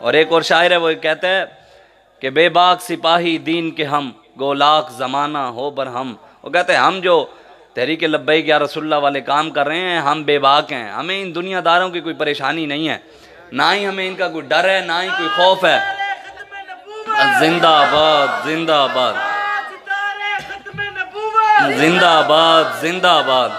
और एक और शायर है, वो कहते हैं कि बेबाक सिपाही दीन के हम, गोलाख ज़माना हो बरहम। वो कहते हैं हम जो तहरीक लब्बैक या रसूलुल्लाह वाले काम कर रहे हैं, हम बेबाक हैं, हमें इन दुनियादारों की कोई परेशानी नहीं है, ना ही हमें इनका कोई डर है, ना ही कोई खौफ है। जिंदाबाद जिंदाबाद जिंदाबाद जिंदाबाद।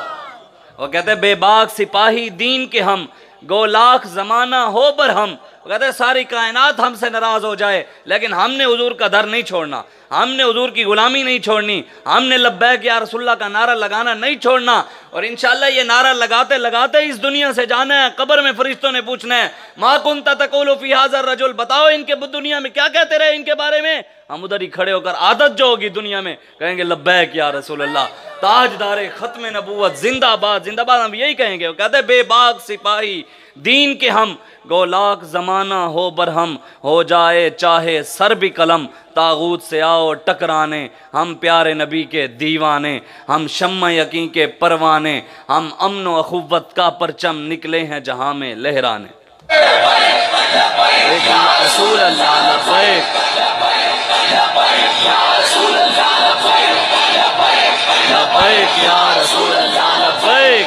वो कहते हैं बेबाक सिपाही दीन के हम, गोलाख ज़माना हो बरहम। वो कहते हैं सारी कायनात हमसे नाराज़ हो जाए, लेकिन हमने हुजूर का दर नहीं छोड़ना, हमने हुजूर की गुलामी नहीं छोड़नी, हमने लब्बैक या रसूलुल्लाह का नारा लगाना नहीं छोड़ना। और इंशाअल्लाह ये नारा लगाते लगाते इस दुनिया से जाना है। कब्र में फरिश्तों ने पूछना है, मा कुन्ता तक़ूलु फ़ी हाज़ा रजुल, बताओ इनके दुनिया में क्या कहते रहे इनके बारे में। हम उधर ही खड़े होकर आदत जो होगी दुनिया में कहेंगे लब्बैक या रसूलुल्लाह, ताजदारे खत्म नबूवत जिंदाबाद जिंदाबाद, हम यही कहेंगे। वो कहते हैं बेबाक सिपाही दीन के हम, गोलाख ज़माना हो बरहम, हो जाए चाहे सर भी कलम, तागूत से आओ टकराने, हम प्यारे नबी के दीवाने, हम शम्मा यकीन के परवाने, हम अमन व अखुव्वत का परचम निकले हैं जहां में लहराने। रसूल अल्लाह लब्बैक लब्बैक या रसूल अल्लाह लब्बैक।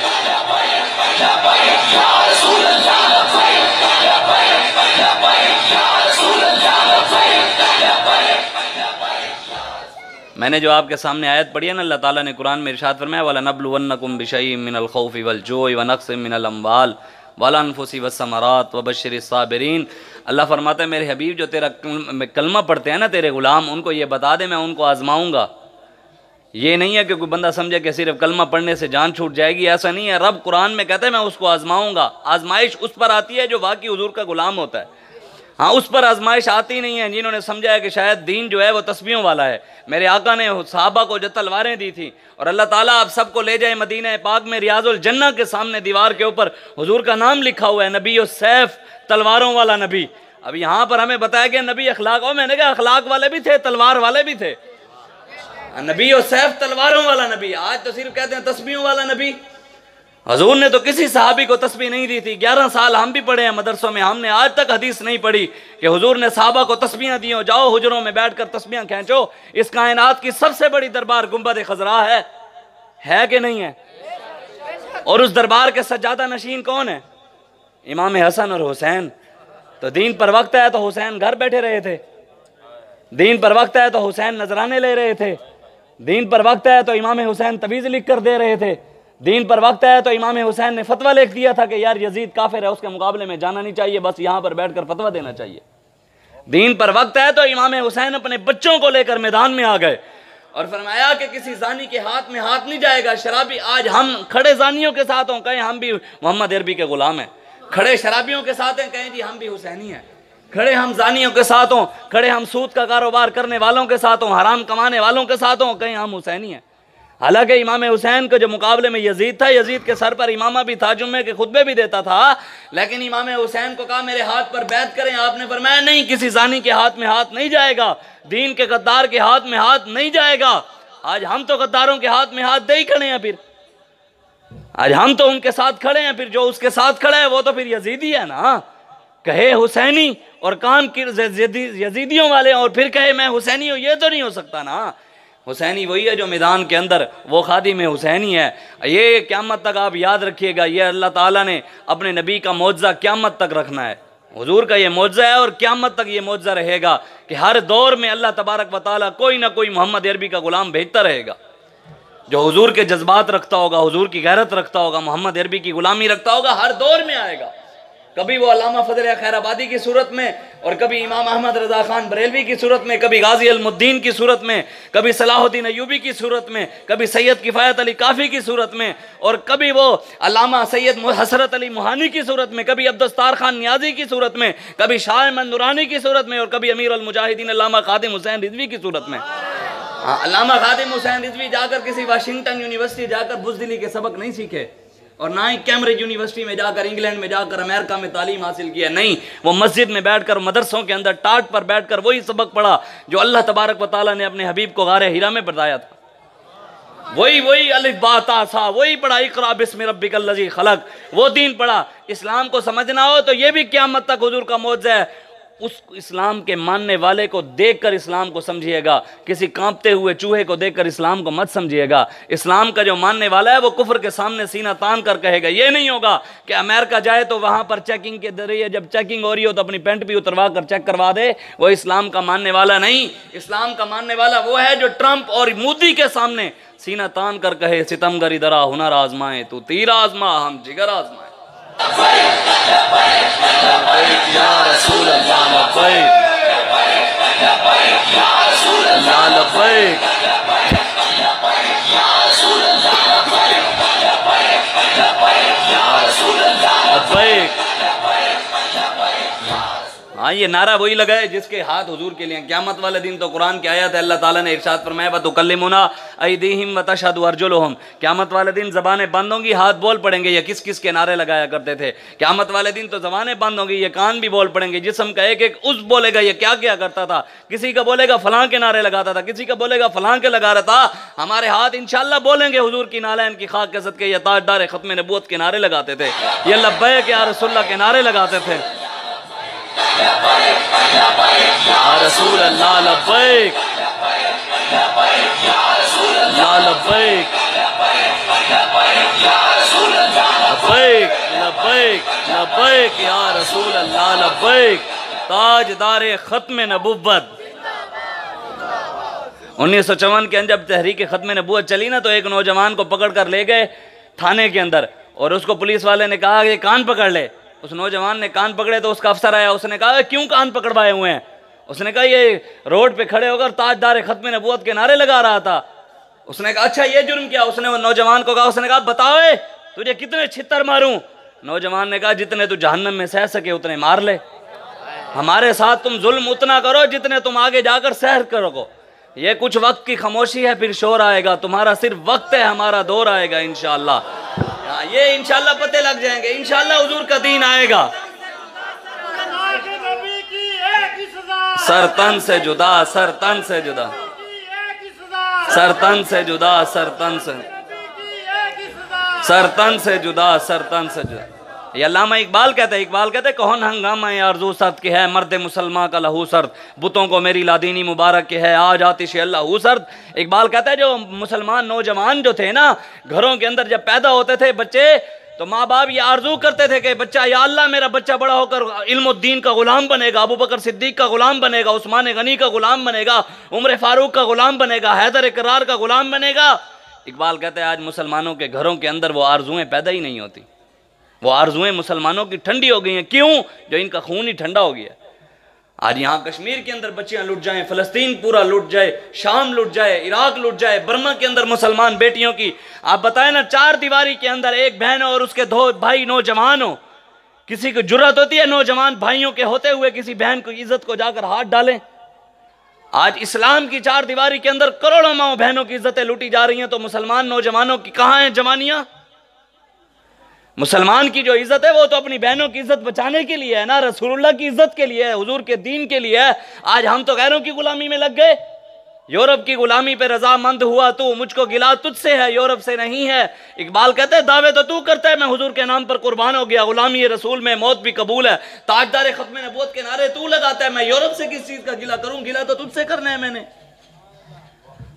मैंने जो आपके सामने आयत पढ़ी है ना, अल्लाह ताला ने कुरान में इरशाद फरमाया, वला नब्लुवन्नकुम बिशैइन मिनल खौफि वल जुइ व नक्सिम मिनल अम्वाल वल अनफुसि वस्समरात व बश्शिरिस साबिरीन। अल्लाह फरमाता है मेरे हबीब जो तेरा कलमा पढ़ते हैं ना तेरे गुलाम, उनको ये बता दे मैं उनको आजमाऊंगा। ये नहीं है कि कोई बंदा समझे कि सिर्फ कलमा पढ़ने से जान छूट जाएगी, ऐसा नहीं है। रब कुरान में कहता है मैं उसको आजमाऊंगा। आजमाइश उस पर आती है जो वाकई हुजूर का गुलाम होता है। हाँ, उस पर आजमाइश आती नहीं है जिन्होंने समझा है कि शायद दीन जो है वो तस्बीहों वाला है। मेरे आका ने सहाबा को जो तलवारें दी थी, और अल्लाह ताला आप सबको ले जाए मदीना पाक में रियाजुल जन्नह के सामने दीवार के ऊपर हुजूर का नाम लिखा हुआ है, नबी और सैफ, तलवारों वाला नबी। अब यहाँ पर हमें बताया गया नबी अखलाक, और मैंने कहा अखलाक वाले भी थे, तलवार वाले भी थे। नबी और सैफ तलवारों वाला नबी, आज तो सिर्फ कहते हैं तस्बीहों वाला नबी। हजूर ने तो किसी सहाबी को तस्बीह नहीं दी थी। 11 साल हम भी पढ़े हैं मदरसों में, हमने आज तक हदीस नहीं पढ़ी कि हुजूर ने सहाबा को तस्बीहां दी हो, जाओ हुजरों में बैठकर तस्बीहां खींचो। इस कायनात की सबसे बड़ी दरबार गुंबद खजरा है कि नहीं है? और उस दरबार के सज्जादा नशीन कौन है? इमाम हसन और हुसैन। तो दीन पर वक्त है तो हुसैन घर बैठे रहे थे, दीन पर वक्त है तो हुसैन नजराने ले रहे थे, दीन पर वक्त है तो इमाम हुसैन तवीज़ लिख कर दे रहे थे, दीन पर वक्त है तो इमाम हुसैन ने फतवा लिख दिया था कि यार यजीद काफिर है, उसके मुकाबले में जाना नहीं चाहिए, बस यहाँ पर बैठकर फतवा देना चाहिए। दीन पर वक्त है तो इमाम हुसैन अपने बच्चों को लेकर मैदान में आ गए और फरमाया कि किसी जानी के हाथ में हाथ नहीं जाएगा। शराबी आज हम खड़े जानियों के साथ हों, कहें हम भी मोहम्मद अरबी के गुलाम हैं, खड़े शराबियों के साथ हैं, कहें जी हम भी हुसैनी हैं, खड़े हम जानियों के साथ हों, खड़े हम सूद का कारोबार करने वालों के साथ हों, हराम कमाने वालों के साथ हों, कहें हम हुसैनी हैं। हालांकि इमाम हुसैन के जो मुकाबले में यजीद था, यजीद के सर पर इमामा भी था, जुम्मे के खुतबे भी देता था, लेकिन इमाम हुसैन को कहा मेरे हाथ पर बैत करें। आपने फरमाया नहीं, किसी जानी के हाथ में हाथ नहीं जाएगा, दीन के गद्दार के हाथ में हाथ नहीं जाएगा। आज हम तो गद्दारों के हाथ में हाथ दे ही खड़े हैं, फिर आज हम तो उनके साथ खड़े हैं, फिर जो उसके साथ खड़ा है वो तो फिर यजीदी है ना। कहे हुसैनी और काम की यजीदियों वाले और फिर कहे मैं हुसैनी हूँ, ये तो नहीं हो सकता ना। हुसैनी वही है जो मैदान के अंदर वो खादिम हुसैनी है। ये क़यामत तक आप याद रखिएगा, ये अल्लाह ताला ने अपने नबी का मौजज़ा क़यामत तक रखना है। हुजूर का ये मौजज़ा है और क़यामत तक ये मौजज़ा रहेगा कि हर दौर में अल्लाह तबारक व तआला कोई ना कोई मोहम्मद अरबी का गुलाम भेजता रहेगा जो हुजूर के जज्बात रखता होगा, हुजूर की गैरत रखता होगा, मोहम्मद अरबी की गुलामी रखता होगा। हर दौर में आएगा, कभी वो अल्लामा फजल खैराबादी की सूरत में, और कभी इमाम अहमद रज़ा खान बरेलवी की सूरत में, कभी गाजी अलमुद्दीन की सूरत में, कभी सलाहुद्दीन अयूबी की सूरत में, कभी सैयद किफ़ायत अली काफ़ी की सूरत में, और कभी वो अल्लामा सैयद हसरत अली मुहानी की सूरत में, कभी अब्दुस्तार खान नियाजी की सूरत में, कभी शाह अहमद नूरानी की सूरत में, और कभी अमीर अल मुजाहिदीन अल्लामा खादिम हुसैन रिजवी की सूरत में। हाँ, अल्लामा खादिम हुसैन रिजवी जाकर किसी वाशिंगटन यूनिवर्सिटी जाकर बुज़दिली के सबक नहीं सीखे, और ना ही कैम्ब्रिज यूनिवर्सिटी में जाकर, इंग्लैंड में जाकर, अमेरिका में तालीम हासिल किया, नहीं। वो मस्जिद में बैठकर, मदरसों के अंदर टाट पर बैठकर वही सबक पढ़ा जो अल्लाह तबारक व तआला ने अपने हबीब को गारे हिरा में बताया था। वही अलिफ बा ता सा वही पढ़ा, इक़रा बिस्मि रब्बिकल लज़ी खलक, वो दीन पढ़ा। इस्लाम को समझना हो तो ये भी क़यामत तक हुजूर का मौजज़ा है। उस इस्लाम के मानने वाले को देखकर इस्लाम को समझिएगा, किसी कांपते हुए चूहे को देखकर इस्लाम को मत समझिएगा। इस्लाम का जो मानने वाला है वो कुफ्र के सामने सीना तान कर कहेगा। ये नहीं होगा कि अमेरिका जाए तो वहां पर चेकिंग के जरिए जब चेकिंग हो रही हो तो अपनी पैंट भी उतरवा कर चेक करवा दे। वो इस्लाम का मानने वाला नहीं। इस्लाम का मानने वाला वो है जो ट्रंप और मोदी के सामने सीना तान कर कहे, सितमगरी दरा हुनर आजमाए, तू तीर आजमा हम जिगर आजमाए। या रसूल अल्लाह लब्बैक, या लब्बैक, लब्बैक। हाँ, ये नारा वही लगा है जिसके हाथ हुजूर के लिए। क़यामत वाले दिन तो कुरान की आयत है, अल्लाह ताला ने इरशाद फरमाया वतुकल्लिमुना अयदीहिम वतशहदु अर्जुलुहुम। क़यामत वाले दिन ज़बानें बंद होंगी, हाथ बोल पड़ेंगे। ये किस किस के नारे लगाया करते थे। क़यामत वाले दिन तो ज़बानें बंद होंगी, ये कान भी बोल पड़ेंगे। जिस्म का एक एक उज़्व बोलेगा ये क्या क्या करता था। किसी का बोलेगा फलां के नारे लगाता था, किसी का बोलेगा फलां के लगा रहा था। हमारे हाथ इंशाअल्लाह बोलेंगे हुजूर की नालैन की खाक के सदके ये ताजदार ख़त्म नबूवत के नारे लगाते थे, ये लब्बैक या रसूलल्लाह के नारे लगाते थे। या रसूल अल्लाह लब्बैक, या लब्बैक, लब्बैक, लब्बैक, लब्बैक या रसूल अल्लाह लब्बैक। ताजदार ख़त्म नबुव्वत। 1954 के अंदर जब तहरीक ख़त्म नबुव्वत चली ना, तो एक नौजवान को पकड़ कर ले गए थाने के अंदर और उसको पुलिस वाले ने कहा कि कान पकड़ ले। उस नौजवान ने कान पकड़े तो उसका अफसर आया, उसने कहा क्यों कान पकड़वाए हुए हैं। उसने कहा ये रोड पे खड़े होकर ताजदार ख़त्म नबूवत के नारे लगा रहा था। उसने कहा अच्छा ये जुर्म क्या। उसने वो नौजवान को कहा, उसने कहा बताओ तुझे कितने छित्तर मारूं। नौजवान ने कहा जितने तू जहन्नम में सह सके उतने मार ले। हमारे साथ तुम जुल्म उतना करो जितने तुम आगे जाकर सह करो। ये कुछ वक्त की खामोशी है, फिर शोर आएगा। तुम्हारा सिर्फ वक्त है, हमारा दौर आएगा इंशाअल्लाह। ये इंशाअल्लाह पते लग जाएंगे, इंशाअल्लाह हुजूर का दीन आएगा। सर तन से जुदा, सर तन से जुदा, सर तन से जुदा, सर तन से, सर तन से जुदा, सर तन से जुदा। ये अल्लामा इकबाल कहते हैं। इकबाल कहते हैं कौन हंगामा आरज़ू सर्द के है, मर्द मुसलमान का लहू सर्द, बुतों को मेरी लादीनी मुबारक के है, आज आतिश अल्लाह सर्द। इकबाल कहता है जो मुसलमान नौजवान जो थे ना, घरों के अंदर जब पैदा होते थे बच्चे, तो माँ बाप ये आरजू करते थे कि बच्चा, या अल्लाह मेरा बच्चा बड़ा होकर इल्मुद्दीन का गुलाम बनेगा, अबू बकर सिद्दीक का गुलाम बनेगा, उस्मान गनी का गुलाम बनेगा, उमर फारूक का गुलाम बनेगा, हैदर करार का गुलाम बनेगा। इकबाल कहते हैं आज मुसलमानों के घरों के अंदर वो आरजुएं पैदा ही नहीं होती। वो आरजुएं मुसलमानों की ठंडी हो गई हैं। क्यों? जो इनका खून ही ठंडा हो गया। आज यहाँ कश्मीर के अंदर बच्चियां लुट जाएं, फ़लस्तीन पूरा लुट जाए, शाम लुट जाए, इराक लुट जाए, बर्मा के अंदर मुसलमान बेटियों की, आप बताएं ना, चार दीवारी के अंदर एक बहन और उसके दो भाई नौजवान हो, किसी को जुर्रत होती है नौजवान भाइयों के होते हुए किसी बहन को इज्जत को जाकर हाथ डालें? आज इस्लाम की चार दीवारी के अंदर करोड़ों माओ बहनों की इज्जतें लूटी जा रही हैं, तो मुसलमान नौजवानों की कहाँ हैं जवानियां? मुसलमान की जो इज्जत है वो तो अपनी बहनों की इज्जत बचाने के लिए है ना, रसूलुल्लाह की इज्जत के लिए है, हुजूर के दीन के लिए है। आज हम तो गैरों की गुलामी में लग गए। यूरोप की गुलामी पे रजामंद हुआ तू, मुझको गिला तुझसे है, यूरोप से नहीं है। इकबाल कहते हैं दावे तो तू करता है, मैं हुजूर के नाम पर कुर्बान हो गया, गुलामी रसूल में मौत भी कबूल है, ताजदार खत्म नबूवत के नारे तू लगाता है, मैं यूरोप से किस चीज का गिला करूं? गिला तो तुझसे करना है मैंने।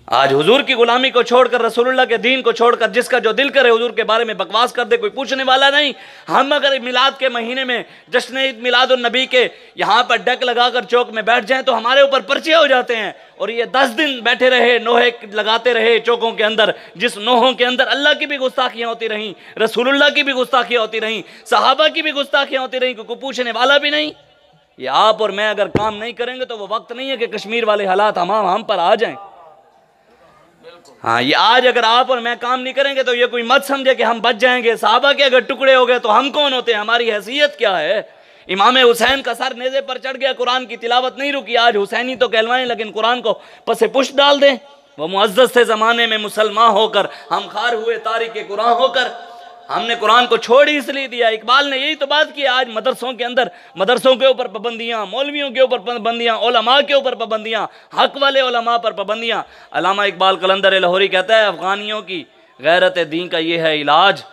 आज हुजूर की गुलामी को छोड़कर, रसूलुल्लाह के दीन को छोड़कर, जिसका जो दिल करे हुजूर के बारे में बकवास कर दे, कोई पूछने वाला नहीं। हम अगर मिलाद के महीने में जश्न ईद मिलादुन नबी के यहाँ पर डक लगाकर चौक में बैठ जाएं तो हमारे ऊपर पर्चे हो जाते हैं। और ये 10 दिन बैठे रहे, नोहे लगाते रहे चौकों के अंदर, जिस नोहों के अंदर अल्लाह की भी गुस्ताखियाँ होती रहीं, रसूलुल्लाह की भी गुस्ताखियाँ होती रहीं, सहाबा की भी गुस्ताखियाँ होती रहीं, कोई पूछने वाला भी नहीं। ये आप और मैं अगर काम नहीं करेंगे तो वो वक्त नहीं है कि कश्मीर वाले हालात हम पर आ जाएं। हाँ, ये आज अगर आप और मैं काम नहीं करेंगे तो ये कोई मत समझे कि हम बच जाएंगे। साहबा के अगर टुकड़े हो गए तो हम कौन होते हैं? हमारी हैसियत क्या है? इमाम हुसैन का सर नेज़े पर चढ़ गया, कुरान की तिलावत नहीं रुकी। आज हुसैनी तो कहलवाएं लेकिन कुरान को पसे पुश डाल दें। वो मुअज़्ज़ज़ से ज़माने में मुसलमान होकर, हम खार हुए तारिक कुरान होकर, हमने कुरान को छोड़ ही इसलिए दिया। इकबाल ने यही तो बात की। आज मदरसों के अंदर, मदरसों के ऊपर पाबंदियाँ, मौलवियों के ऊपर पाबंदियाँ, उलमा के ऊपर पाबंदियाँ, हक वाले उलमा पर पाबंदियाँ। अल्लामा इकबाल कलंदर लाहौरी कहता है अफ़गानियों की गैरत दीन का ये है इलाज।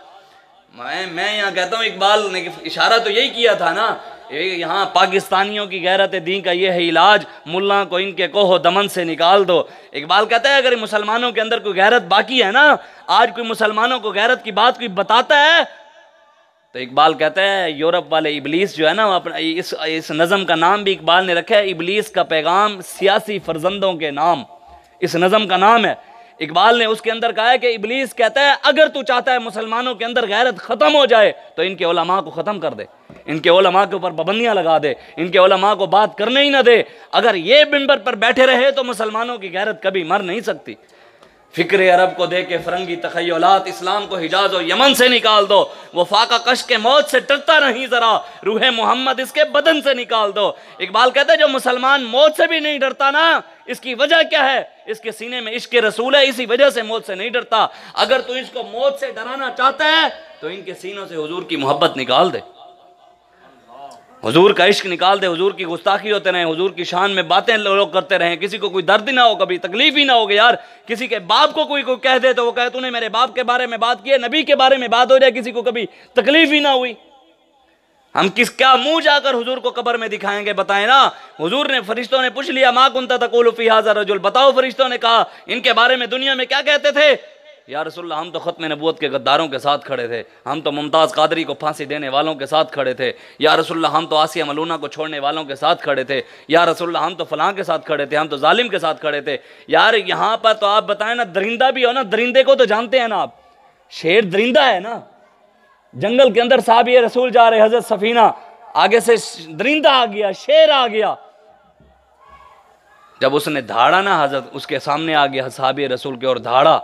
मैं यहाँ कहता हूँ, इकबाल ने इशारा तो यही किया था ना यहाँ पाकिस्तानियों की गैरत दीन का ये है इलाज, मुल्ला को इनके कोहो दमन से निकाल दो। इकबाल कहता है अगर मुसलमानों के अंदर कोई गैरत बाकी है ना, आज कोई मुसलमानों को गैरत की बात कोई बताता है तो इकबाल कहता है यूरोप वाले इबलीस जो है ना, अपना इस नज़म का नाम भी इकबाल ने रखा है, इबलीस का पैगाम सियासी फर्जंदों के नाम, इस नज़म का नाम है। इकबाल ने उसके अंदर कहा है कि इबलीस कहता है अगर तू चाहता है मुसलमानों के अंदर गैरत खत्म हो जाए तो इनके उलमा को खत्म कर दे, इनके उलमा के ऊपर पाबंदियां लगा दे, इनके उलमा को बात करने ही ना दे। अगर ये मिंबर पर बैठे रहे तो मुसलमानों की गैरत कभी मर नहीं सकती। फिक्र अरब को दे के फरंगी तखय्युलात, इस्लाम को हिजाज और यमन से निकाल दो। वो फाका कश के मौत से डरता नहीं जरा, रूहे मोहम्मद इसके बदन से निकाल दो। इकबाल कहता है जो मुसलमान मौत से भी नहीं डरता ना, इसकी वजह क्या है? इसके सीने में इश्क रसूल है, इसी वजह से मौत से नहीं डरता। अगर तू इसको मौत से डराना चाहता है तो इनके सीनों से हुजूर की मोहब्बत निकाल दे, हुजूर का इश्क निकाल दे, हुजूर की गुस्ताखी होते रहे, हुजूर की शान में बातें लोग करते रहे, किसी को कोई दर्द ना हो, कभी तकलीफ ही ना हो। यार किसी के बाप को कोई कह दे तो वो कहे तूने मेरे बाप के बारे में बात की है, नबी के बारे में बात हो जाए, किसी को कभी तकलीफ ही ना हुई। हम क्या मुंह जाकर हुजूर को कब्र में दिखाएंगे? बताएं ना। हुजूर ने, फरिश्तों ने पूछ लिया मा कुंता तक़ूलु फ़ी हाज़ा रजुल, बताओ फरिश्तों ने कहा इनके बारे में दुनिया में क्या कहते थे? या रसूलल्लाह हम तो ख़त्म नबूवत के गद्दारों के साथ खड़े थे, हम तो मुमताज़ कादरी को फांसी देने वालों के साथ खड़े थे। या रसूलल्लाह हम तो आसिया मलूना को छोड़ने वालों के साथ खड़े थे। या रसूलल्लाह हम तो फलां के साथ खड़े थे, हम तो जालिम के साथ खड़े थे। यार यहाँ पर तो आप बताएं ना, दरिंदा भी हो ना, दरिंदे को तो जानते हैं ना आप, शेर दरिंदा है ना। जंगल के अंदर साहबी रसूल जा रहे, हजरत सफीना, आगे से दरिंदा आ गया, शेर आ गया। जब उसने धाड़ा ना, हजरत उसके सामने आ गया साहबी रसूल के और धाड़ा,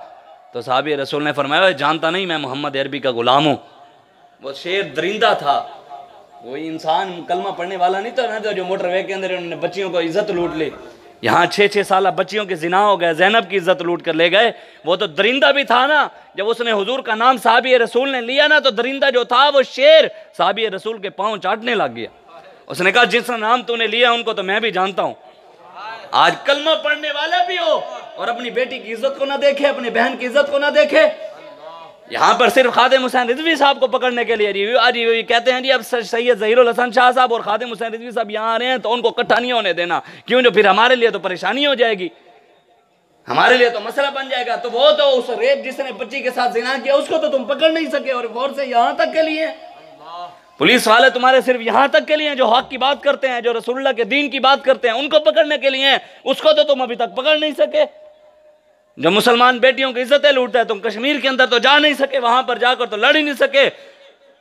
तो साहबी रसूल ने फरमाया जानता नहीं मैं मोहम्मद अरबी का गुलाम हूँ। वो शेर दरिंदा था, वो इंसान कलमा पढ़ने वाला नहीं था ना, जो मोटरवे के अंदर उन्होंने बच्चियों को इज्जत लूट ली। यहाँ 6-6 साल बच्चियों के जिना हो गए, ज़ैनब की इज्जत लूट कर ले गए। वो तो दरिंदा भी था ना। जब उसने हुजूर का नाम साहबी रसूल ने लिया ना, तो दरिंदा जो था वो शेर साहबी रसूल के पाँव चाटने लग गया। उसने कहा जिसका नाम तूने लिया उनको तो मैं भी जानता हूँ। आज कलमा पढ़ने वाला भी हो और अपनी बेटी की इज्जत को ना देखे, अपनी बहन की इज्जत को ना देखे। यहाँ पर सिर्फ खादिम हुसैन रिजवी साहब को पकड़ने के लिए आज ये कहते हैं जी अब सैयद ज़हीरुल हसन शाह साहब और खादिम हुसैन रिजवी साहब यहाँ आ रहे हैं तो उनको इकट्ठा नहीं होने देना, क्यों? जो फिर हमारे लिए तो परेशानी हो जाएगी, हमारे लिए तो मसला बन जाएगा। तो वो तो उस रेप जिसने बच्ची के साथ जिना किया उसको तो तुम पकड़ नहीं सके, और गौर से यहाँ तक के लिए पुलिस वाले तुम्हारे सिर्फ यहाँ तक के लिए जो हक की बात करते हैं, जो रसूलुल्लाह के दीन की बात करते हैं, उनको पकड़ने के लिए, उसको तो तुम अभी तक पकड़ नहीं सके। जो मुसलमान बेटियों की इज्जतें लूटता है, तुम कश्मीर के अंदर तो जा नहीं सके, वहां पर जाकर तो लड़ ही नहीं सके।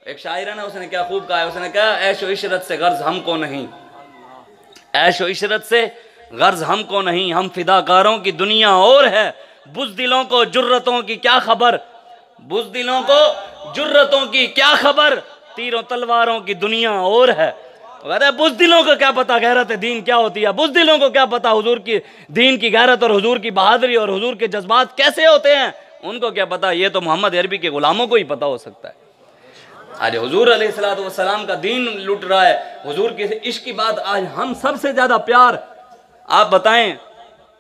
एक शायर है ना, उसने क्या खूब कहा है, उसने कहा ऐशो इशरत से गर्ज हमको नहीं, ऐशो इशरत से गर्ज हमको नहीं, हम फिदाकारों की दुनिया और है, बुज़दिलों को जुर्रतों की क्या खबर, बुज़दिलों को जुर्रतों की क्या खबर, तीरों तलवारों की दुनिया और है। कहता है बुज़दिलों को क्या पता गैरत दीन क्या होती है, बुज़दिलों को क्या पता हुजूर की दीन की गैरत और हुजूर की बहादुरी और हुजूर के जज्बात कैसे होते हैं, उनको क्या पता। ये तो मोहम्मद अरबी के गुलामों को ही पता हो सकता है। आज हुजूर अलैहिस्सलातु वस्सलाम का दीन लूट रहा है, हुजूर के इश्क की बात। आज हम सबसे ज्यादा प्यार, आप बताएं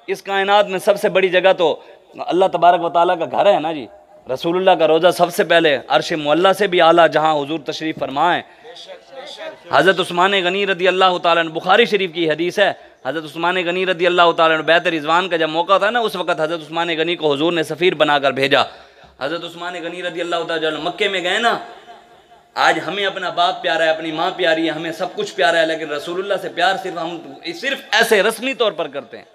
इस कायनात में सबसे बड़ी जगह तो अल्लाह तबारक व तआला का घर है ना जी। रसूलुल्लाह का रोज़ा सबसे पहले अर्श मुअल्ला से भी आला जहाँ हुजूर तशरीफ़ फरमाएं। हज़रत उस्मान गनी रदी अल्लाह तआला, बुखारी शरीफ की हदीस है, हज़रत उस्मान गनी रदी अल्लाह तआला बैत रिज़वान का जब मौका था ना, उस वक़्त हज़रत उस्मान गनी को हुजूर ने सफ़ीर बनाकर भेजा। हज़रत उस्मान गनी रदी अल्लाह तआला मक्के में गए ना। आज हमें अपना बाप प्यारा है, अपनी माँ प्यारी है, हमें सब कुछ प्यारा है, लेकिन रसूलुल्लाह से प्यार सिर्फ हम सिर्फ ऐसे रस्मी तौर पर करते हैं,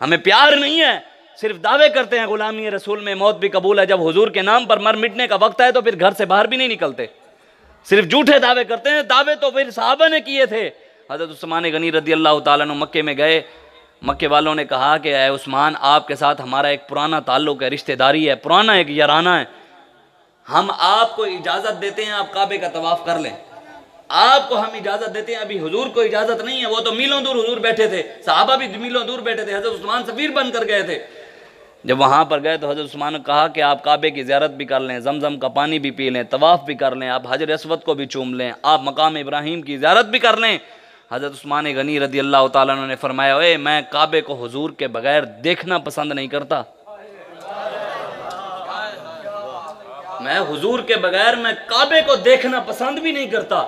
हमें प्यार नहीं है, सिर्फ दावे करते हैं गुलामी रसूल में मौत भी कबूल है। जब हुजूर के नाम पर मर मिटने का वक्त है तो फिर घर से बाहर भी नहीं निकलते, सिर्फ झूठे दावे करते हैं। दावे तो फिर सहाबा ने किए थे। हज़रत उस्मान गनी रदी अल्लाह तआला अन्हु मक्के में गए। मक्के वालों ने कहा कि ऐ उस्मान, आपके साथ हमारा एक पुराना ताल्लुक़ है, रिश्तेदारी है, पुराना एक याराना है, हम आपको इजाज़त देते हैं आप काबे का तवाफ़ कर लें, आपको हम इजाज़त देते हैं। अभी हुजूर को इजाज़त नहीं है, वो तो मीलों दूर हुजूर बैठे थे, सहाबा भी मीलों दूर बैठे थे, हज़रत उस्मान सफ़ीर बन कर गए थे। जब वहाँ पर गए तो हज़रत उस्मान ने कहा कि आप काबे की ज़ियारत भी कर लें, ज़मज़म का पानी भी पी लें, तवाफ़ भी कर लें, आप हजर अस्वद को भी चूम लें, आप मकाम इब्राहीम की ज़ियारत भी कर लें। हज़रत उस्मान गनी रदी अल्लाह तआला ने फरमाया, ओए मैं काबे को हुजूर के बगैर देखना पसंद नहीं करता, मैं हुजूर के बगैर मैं काबे को देखना पसंद भी नहीं करता।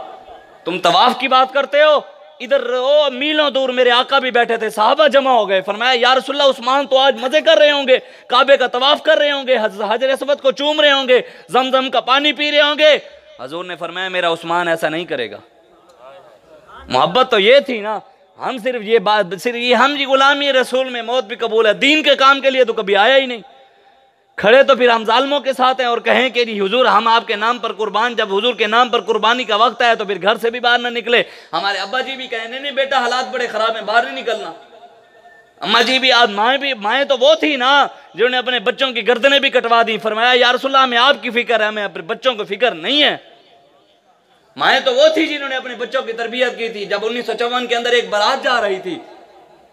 तुम तवाफ की बात करते हो, इधर ओ मीलों दूर मेरे आका भी बैठे थे, साहबा जमा हो गए। फरमाया या रसूलल्लाह उस्मान तो आज मजे कर रहे होंगे, काबे का तवाफ कर रहे होंगे, हजर अस्वद को चूम रहे होंगे, जमजम का पानी पी रहे होंगे। हजूर ने फरमाया मेरा उस्मान ऐसा नहीं करेगा। मोहब्बत तो ये थी ना, हम सिर्फ ये बात, सिर्फ ये हम जी गुलामी रसूल में मौत भी कबूल है, दीन के काम के लिए तो कभी आया ही नहीं। खड़े तो फिर हम जालिमों के साथ हैं और कहें कि जी हुजूर हम आपके नाम पर कुर्बान, जब हुजूर के नाम पर कुर्बानी का वक्त आया तो फिर घर से भी बाहर ना निकले। हमारे अब्बा जी भी कहें नहीं बेटा हालात बड़े खराब हैं, बाहर नहीं निकलना। अम्मा जी भी, आज माएँ तो वो थी ना जिन्होंने अपने बच्चों की गर्दनें भी कटवा दी। फरमाया या रसूलल्लाह हमें आपकी फिक्र है, हमें अपने बच्चों को फिक्र नहीं है। माएँ तो वो थी जिन्होंने अपने बच्चों की तरबियत की थी। जब 1954 के अंदर एक बारात जा रही थी,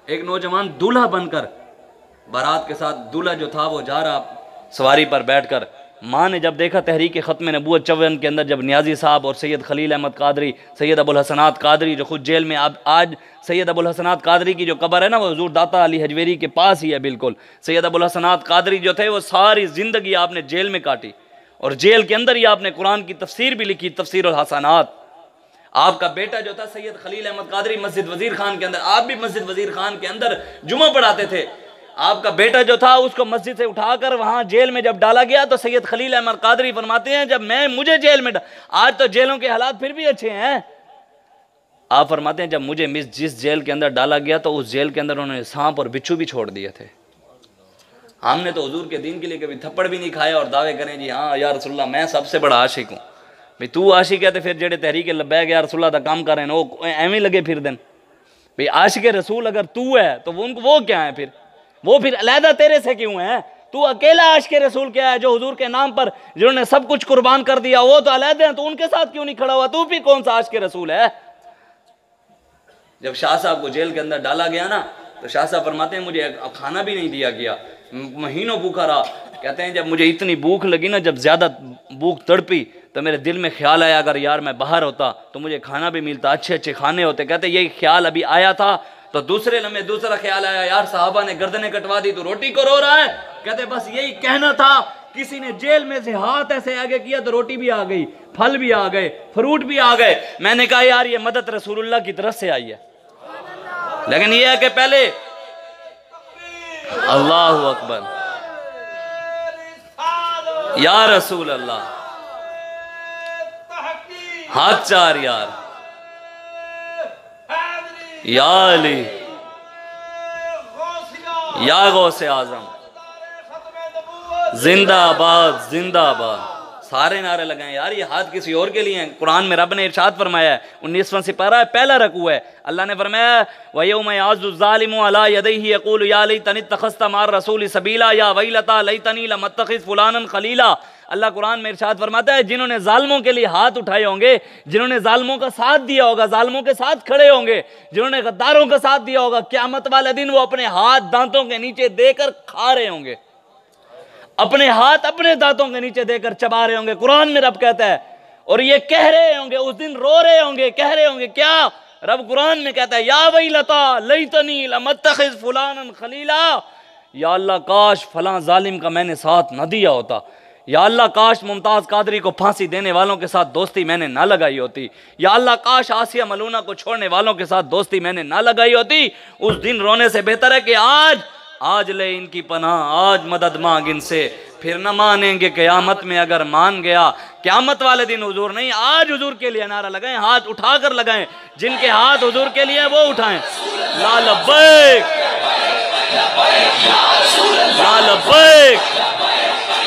एक नौजवान दूल्हा बनकर बारात के साथ, दूल्हा जो था वो जा रहा सवारी पर बैठकर, माँ ने जब देखा तहरीक ख़त्म नबूवत 54 के अंदर जब नियाजी साहब और सैयद खलील अहमद कादरी, सैयद अबुल हसनात कादरी जो खुद जेल में, आज सैयद अबुल हसनात कादरी की जो कब्र है ना वो हुजूर दाता अली हजवेरी के पास ही है बिल्कुल। सैयद अबुल हसनात कादरी जो थे वो सारी ज़िंदगी आपने जेल में काटी और जेल के अंदर ही आपने कुरान की तफसीर भी लिखी, तफसीरुल हसनात। आपका बेटा जो था सैयद खलील अहमद कादरी मस्जिद वजीर खान के अंदर, आप भी मस्जिद वजीर खान के अंदर जुमा पढ़ाते थे। आपका बेटा जो था उसको मस्जिद से उठाकर वहां जेल में जब डाला गया तो सैयद खलील अहमद कादरी फरमाते हैं जब मुझे जेल में, आज तो जेलों के हालात फिर भी अच्छे हैं, आप फरमाते हैं जब मुझे जिस जेल के अंदर डाला गया तो उस जेल के अंदर उन्होंने सांप और बिच्छू भी छोड़ दिए थे। हमने तो हुजूर के दीन के लिए कभी थप्पड़ भी नहीं खाया और दावे करें जी हाँ या रसूलल्लाह मैं सबसे बड़ा आशिक हूँ। भाई तू आशिक है तो फिर जेड़े तहरीक लब्बैक या रसूलल्लाह दा काम कर रहे हैं वो एवं लगे फिर दिन। भाई आशिक रसूल अगर तू है तो वो क्या है फिर, वो फिर अलहदा तेरे से क्यों है? तू अकेला आशिक रसूल क्या है जो हुजूर के नाम पर जिन्होंने सब कुछ कुर्बान कर दिया, वो तो अलहदा है, तो उनके साथ क्यों नहीं खड़ा हुआ? तू फिर कौन सा आशिक रसूल है? जब शाह साहब को जेल के अंदर डाला गया ना तो शाह साहब फरमाते हैं मुझे खाना भी नहीं दिया गया, महीनों भूखा रहा। कहते हैं जब मुझे इतनी भूख लगी ना, जब ज्यादा भूख तड़पी तो मेरे दिल में ख्याल आया अगर यार मैं बाहर होता तो मुझे खाना भी मिलता, अच्छे अच्छे खाने होते। कहते यही ख्याल अभी आया था तो दूसरे लम्हे दूसरा ख्याल आया, यार साहबा ने गर्दनें कटवा दी तो रोटी को रो रहा है। कहते बस यही कहना था, किसी ने जेल में से हाथ ऐसे आगे किया तो रोटी भी आ गई, फल भी आ गए, फ्रूट भी आ गए। मैंने कहा यार ये मदद रसूलुल्लाह की तरफ से आई है। लेकिन ये है कि पहले अल्लाहु अकबर या रसूल अल्लाह, हाथ चार यार, या अली, या गौसे आजम, जिंदाबाद जिंदाबाद, सारे नारे लगाए यार। ये हाथ किसी और के लिए हैं। कुरान में रब ने इरशाद फरमाया है, 19वां सिपारा है, पहला रकू है, अल्लाह ने फरमाया वयौम याज़ु ज़ालिमु अला यदैहि यक़ूलु या लैतनी इत्तख़ज़्तु माअर रसूलि सबीला या वैलता लैतनी लम अत्तख़िज़ फुलानन खलीला। अल्लाह कुरान में इरशाद फरमाता है जिन्होंने जालिमों के लिए हाथ उठाए होंगे, जिन्होंने जालिमों का साथ दिया होगा, जालिमों के साथ खड़े होंगे, जिन्होंने गद्दारों का साथ दिया होगा, क़यामत वाले दिन वो अपने हाथ दांतों के नीचे देकर खा रहे होंगे, अपने हाथ अपने दांतों के नीचे देकर चबा रहे होंगे। कुरान में रब कहता है, और ये कह रहे होंगे, उस दिन रो रहे होंगे, कह रहे होंगे क्या? रब कुरान में कहता है या वैलता लैतनी लम अत्तख़िज़ फुलानन खलीला, या अल्लाह काश फलां जालिम का मैंने साथ न दिया होता, या अल्लाह काश मुमताज़ कादरी को फांसी देने वालों के साथ दोस्ती मैंने ना लगाई होती, या अल्लाह काश आसिया मलूना को छोड़ने वालों के साथ दोस्ती मैंने ना लगाई होती। उस दिन रोने से बेहतर है कि आज ले इनकी पनाह, आज मदद मांग इनसे, फिर न मानेंगे क़यामत में अगर मान गया। क़यामत वाले दिन हुजूर नहीं, आज हुजूर के लिए नारा लगाएं, हाथ उठाकर लगाएं, जिनके हाथ हुजूर के लिए वो उठाएं। ला लब्बैक ला लब्बैक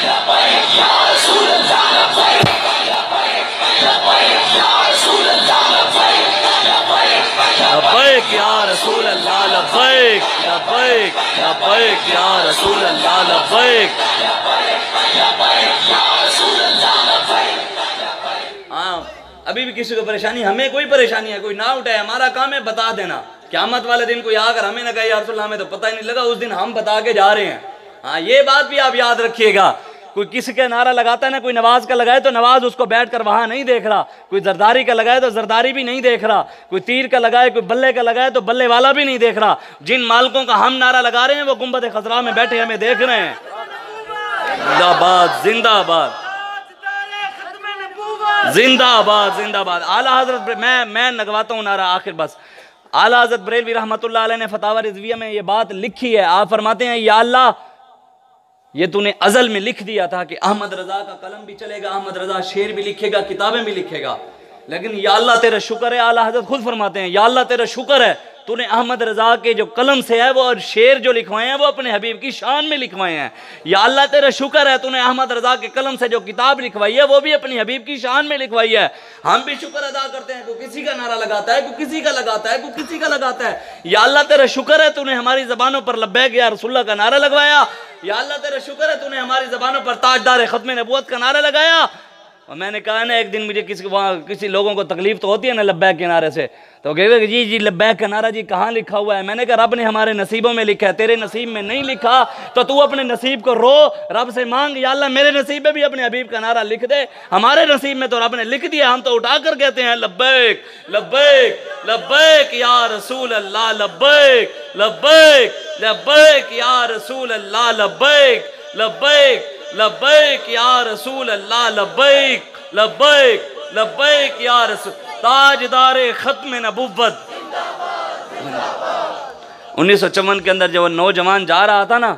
लब्बैक या रसूल अल्लाह, लब्बैक लब्बैक लब्बैक या रसूल अल्लाह, लब्बैक। हाँ, अभी भी किसी को परेशानी, हमें कोई परेशानी है, कोई ना उठाए, हमारा काम है बता देना। क़यामत वाले दिन कोई आकर हमें ना कहे या रसूल हमें तो पता ही नहीं लगा, उस दिन हम बता के जा रहे हैं। हाँ, ये बात भी आप याद रखिएगा। कोई किसी का नारा लगाता है ना, कोई नवाज का लगाए तो नवाज उसको बैठकर वहां नहीं देख रहा, कोई जरदारी का लगाए तो जरदारी भी नहीं देख रहा, कोई तीर का लगाए, कोई बल्ले का लगाए तो बल्ले वाला भी नहीं देख रहा। जिन मालिकों का हम नारा लगा रहे हैं वो गुंबद खजरा में बैठे हमें देख रहे हैं। जिंदाबाद जिंदाबाद जिंदाबाद जिंदाबाद। आला हजरत, मैं लगवाता हूँ नारा आखिर बस। आला हजरत बरेलवी रहमतुल्लाह अलैह ने फतावा रिज़विया में ये बात लिखी है। आप फरमाते हैं, या अल्लाह, ये तूने अजल में लिख दिया था कि अहमद रजा का कलम भी चलेगा, अहमद रजा शेर भी लिखेगा, किताबें भी लिखेगा, लेकिन या अल्लाह तेरा शुक्र है। आला हजरत खुद फरमाते हैं, या अल्लाह तेरा शुक्र है, तूने अहमद रजा के जो कलम से है वो और शेर जो लिखवाए हैं वो अपने हबीब की शान में लिखवाए हैं। या अल्लाह तेरा शुक्र है, तूने अहमद रजा के कलम से जो किताब लिखवाई है वो भी अपनी हबीब की शान में लिखवाई है। हम भी शुक्र अदा करते हैं, कोई किसी का नारा लगाता है, कोई किसी का लगाता है, कोई किसी का लगाता है। या अल्लाह तेरा शुक्र है, तूने हमारी जबानों पर लब्बैक या रसूलुल्लाह का नारा लगवाया। या अल्लाह तेरा शुक्र है, तूने हमारी जबानों पर ताजदार खत्म नबूवत का नारा लगाया। और मैंने कहा ना, एक दिन मुझे किसी लोगों को तकलीफ तो होती है ना लब्बैक के नारे से, तो कहेगा कि जी लब्बैक का नारा जी कहाँ लिखा हुआ है। मैंने कहा रब ने हमारे नसीबों में लिखा है, तेरे नसीब में नहीं लिखा तो तू अपने नसीब को रो, रब से मांग, या अल्लाह मेरे नसीब में भी अपने हबीब का नारा लिख दे। हमारे नसीब में तो रब ने लिख दिया, हम तो उठा कर कहते हैं लब्बैक लब्बैक लब्बैक या रसूल अल्लाह, लब्बैक लब्बैक लब्बैक या रसूल अल्लाह, लब्बैक लब्बैक लब्बैक या रसूल अल्लाह, लब्बैक लब्बैक लब्बैक या रसूल। ताजदारे खत्म नबुव्वत। 1954 के अंदर जब नौजवान जा रहा था ना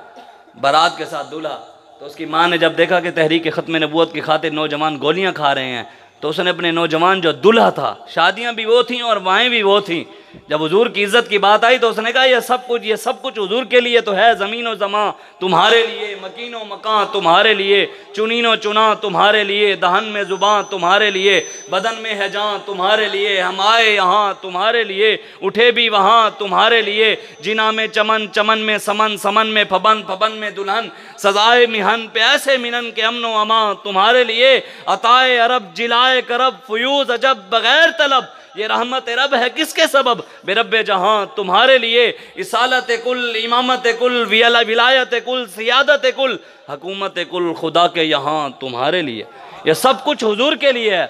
बारात के साथ दूल्हा, तो उसकी माँ ने जब देखा कि तहरीक खत्म नबुव्वत की खातिर नौजवान गोलियां खा रहे हैं, तो उसने अपने नौजवान जो दूल्हा था, शादियां भी वो थीं और वाएँ भी वो थीं, जब हुजूर की इज्जत की बात आई तो उसने कहा ये सब कुछ हुजूर के लिए तो है, ज़मीन व ज़मा तुम्हारे लिए, मकीनो मकान तुम्हारे लिए, चुनीनो चुना तुम्हारे लिए, दहन में ज़ुबान तुम्हारे लिए, बदन में है जान तुम्हारे लिए, हम आए यहाँ तुम्हारे लिए, उठे भी वहाँ तुम्हारे लिए, जिना में चमन, चमन में समन, समन में फबन, फबन में दुल्हन, सजाए मिहन पे ऐसे मिनन के अमन व अमा तुम्हारे लिए, अताए अरब जिलाए करब फयूज अजब बगैर तलब, ये रहमत रब है किसके सबब, बेरब जहां तुम्हारे लिए, इसालत कुल, इमामत कुल, विलायत कुल, सियादत कुल, हकूमत कुल खुदा के यहाँ तुम्हारे लिए, ये सब कुछ हुजूर के लिए है।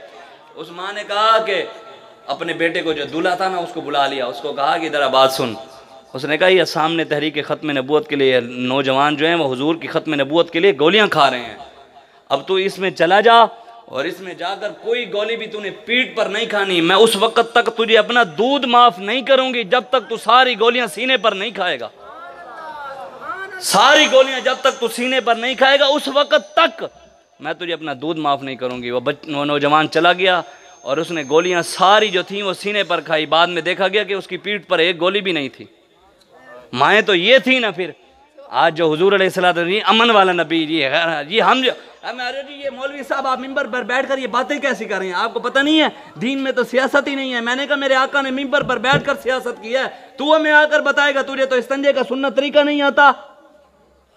उस माँ ने कहा कि अपने बेटे को जो दूल्हा था ना उसको बुला लिया, उसको कहा कि इधर बात सुन। उसने कहा ये सामने तहरीक ख़त्म नबूवत के लिए नौजवान जो हैं वो हुजूर की ख़त्म नबूवत के लिए गोलियाँ खा रहे हैं, अब तू इसमें चला जा और इसमें जाकर कोई गोली भी तूने पीठ पर नहीं खानी, मैं उस वक्त तक तुझे अपना दूध माफ नहीं करूंगी जब तक तू सारी गोलियां सीने पर नहीं खाएगा। सारी गोलियां जब तक तू सीने पर नहीं खाएगा उस वक्त तक मैं तुझे अपना दूध माफ नहीं करूंगी। वो नौजवान चला गया और उसने गोलियां सारी जो थी वो सीने पर खाई। बाद में देखा गया कि उसकी पीठ पर एक गोली भी नहीं थी। माएँ तो ये थी ना। फिर आज जो हुजूर अलैहिस्सलाम अमन वाला नबी जी हम जो अरे जी ये मौलवी साहब आप मिंबर पर बैठकर ये बातें कैसी कर रहे हैं, आपको पता नहीं है दीन में तो सियासत ही नहीं है। मैंने कहा मेरे आका ने मिंबर पर बैठकर सियासत की है, तू हमें आकर बताएगा तुझे तो इस्तंजे का सुन्नत तरीका नहीं आता,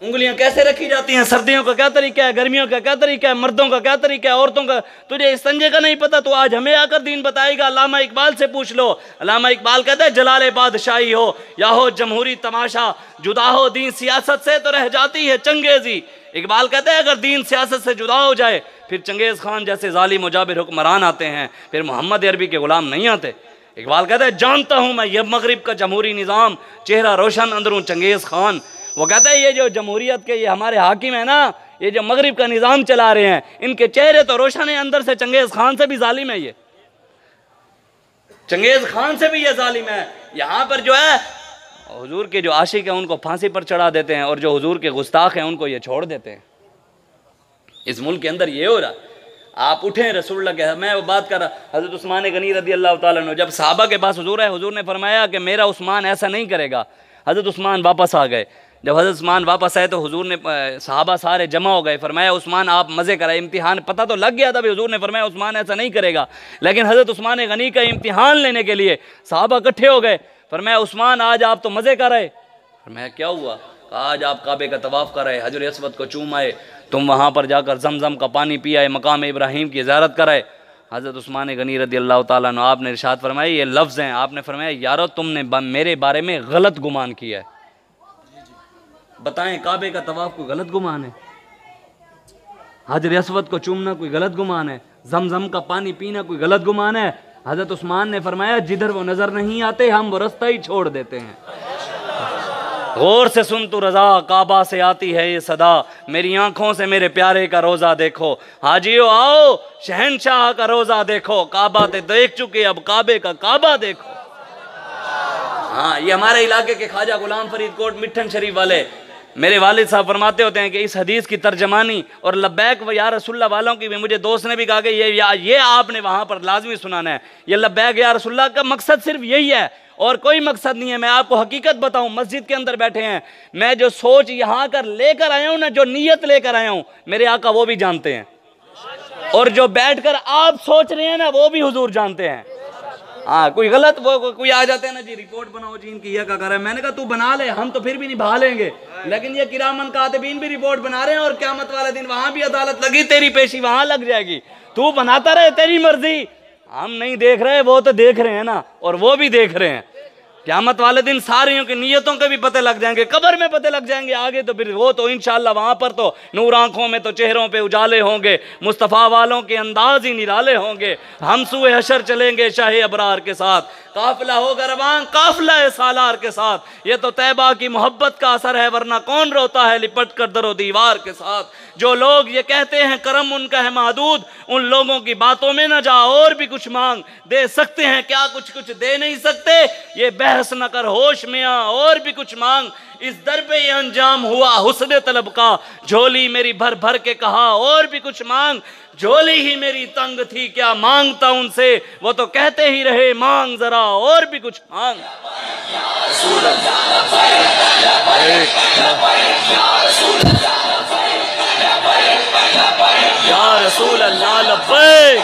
उंगलियां कैसे रखी जाती हैं, सर्दियों का क्या तरीका है, गर्मियों का क्या तरीका है, मर्दों का क्या तरीका है, औरतों का, तुझे इस्तंजे का नहीं पता, तो आज हमें आकर दीन बताएगा। अल्लामा इकबाल से पूछ लो। अल्लामा इकबाल कहता है जलाले बादशाही हो या हो जमहूरी तमाशा, जुदा हो दीन सियासत से तो रह जाती है चंगेजी। इकबाल कहते हैं अगर दीन सियासत से जुदा हो जाए फिर चंगेज़ खान जैसे जालिम मुजाबिर हुक्मरान आते हैं, फिर मोहम्मद अरबी के गुलाम नहीं आते। इकबाल कहते हैं जानता हूँ मैं ये मगरिब का जमहूरी निज़ाम, चेहरा रोशन अंदरों चंगेज़ खान। वो कहते हैं ये जो जमहूरियत के ये हमारे हाकिम है ना, ये जो मगरिब का निज़ाम चला रहे हैं, इनके चेहरे तो रोशन है, अंदर से चंगेज़ खान से भी जालिम है। ये चंगेज़ खान से भी ये जालिम है। यहाँ पर जो है हुजूर के जो आशिक हैं उनको फांसी पर चढ़ा देते हैं और जो हुजूर के गुस्ताख हैं उनको ये छोड़ देते हैं। इस मुल्क के अंदर ये हो रहा। आप उठें रसूलुल्लाह के, मैं वो बात कर रहा हज़रत उस्मान गनी रज़ी अल्लाह ताला अन्हु जब सहाबा के पास हुजूर है, हुजूर ने फरमाया कि मेरा उस्मान ऐसा नहीं करेगा। हज़रत उस्मान वापस आ गए। जब हज़रत उस्मान वापस आए तो हुजूर ने सहाबा सारे जमा हो गए। फरमाया उस्मान आप मज़े कराए, इम्तिहान पता तो लग गया था भी। हुजूर ने फरमाया उस्मान ऐसा नहीं करेगा, लेकिन हज़रत उस्मान गनी का इम्तिहान लेने के लिए सहाबा इकट्ठे हो गए। फरमाया उस्मान आज आप तो मज़े कर रहे। फरमाया क्या हुआ? आज आप काबे का तवाफ़ कर रहे, हजर अस्वद को चूम आए, तुम वहाँ पर जाकर जमजम का पानी पिया है, मकाम इब्राहीम की ज़ियारत कराए। हज़रत उस्मान गनी रज़ी अल्लाह ताला अन्हु आपने इरशाद फरमाया, ये लफ्ज़ हैं, आपने फरमाया यारो तुमने मेरे बारे में गलत गुमान किया है। बताएं काबे का तवाफ़ कोई गलत गुमान है? हजर अस्वद को चूमना कोई गलत गुमान है? जमजम का पानी पीना कोई गलत गुमान है? हज़रत उस्मान ने फरमाया जिधर वो नज़र नहीं आते हम वो रास्ता ही छोड़ देते हैं। गौर से सुन तू रजा, काबा से आती है ये सदा, मेरी आंखों से मेरे प्यारे का रोजा देखो। हाजियो आओ शहनशाह का रोजा देखो, काबा ते देख चुके अब काबे का काबा देखो। हाँ, ये हमारे इलाके के ख्वाजा गुलाम फरीद कोट मिठन शरीफ वाले मेरे वालिद साहब फरमाते होते हैं कि इस हदीस की तर्जमानी और लब्बैक व या रसूलल्लाह वालों की भी, मुझे दोस्त ने भी कहा कि ये आपने वहाँ पर लाजमी सुनाना है, ये लब्बैक या रसूलल्लाह का मकसद सिर्फ यही है और कोई मकसद नहीं है। मैं आपको हकीकत बताऊं, मस्जिद के अंदर बैठे हैं, मैं जो सोच यहाँ कर लेकर आया हूँ ना, जो नीयत लेकर आया हूँ, मेरे आका वो भी जानते हैं, और जो बैठकर आप सोच रहे हैं ना वो भी हुजूर जानते हैं। हाँ, कोई गलत वो कोई आ जाते हैं ना जी, रिपोर्ट बनाओ जी इनकी यह क्या कर रहा है। मैंने कहा तू बना ले, हम तो फिर भी निभा लेंगे, लेकिन ये किरामन कातिबीन भी रिपोर्ट बना रहे हैं और क़यामत वाले दिन वहां भी अदालत लगी, तेरी पेशी वहां लग जाएगी। तू बनाता रहे, तेरी मर्जी, हम नहीं देख रहे, वो तो देख रहे हैं ना, और वो भी देख रहे हैं। क़यामत वाले दिन सारियों की नीयतों के भी पते लग जाएंगे, कब्र में पते लग जाएंगे, आगे तो फिर वो तो इंशाअल्लाह वहां पर तो नूर आंखों में तो चेहरों पे उजाले होंगे, मुस्तफ़ा वालों के अंदाज ही निराले होंगे। हम सुए हशर चलेंगे शाहे अबरार के साथ, काफिला होगा रवान काफिला सालार के साथ। ये तो तैबा की मोहब्बत का असर है, वरना कौन रोता है लिपट कर दरो दीवार के साथ। जो लोग ये कहते हैं करम उनका है महदूद, उन लोगों की बातों में न जा, और भी कुछ मांग, दे सकते हैं क्या कुछ कुछ दे नहीं सकते, ये बहस न कर होश में आ, और भी कुछ मांग। इस दर पे ये अंजाम हुआ हुस्न तलब का, झोली मेरी भर भर के कहा और भी कुछ मांग। झोली ही मेरी तंग थी क्या मांगता उनसे, वो तो कहते ही रहे मांग जरा और भी कुछ मांग। या रसूल अल्लाह लब्बैक,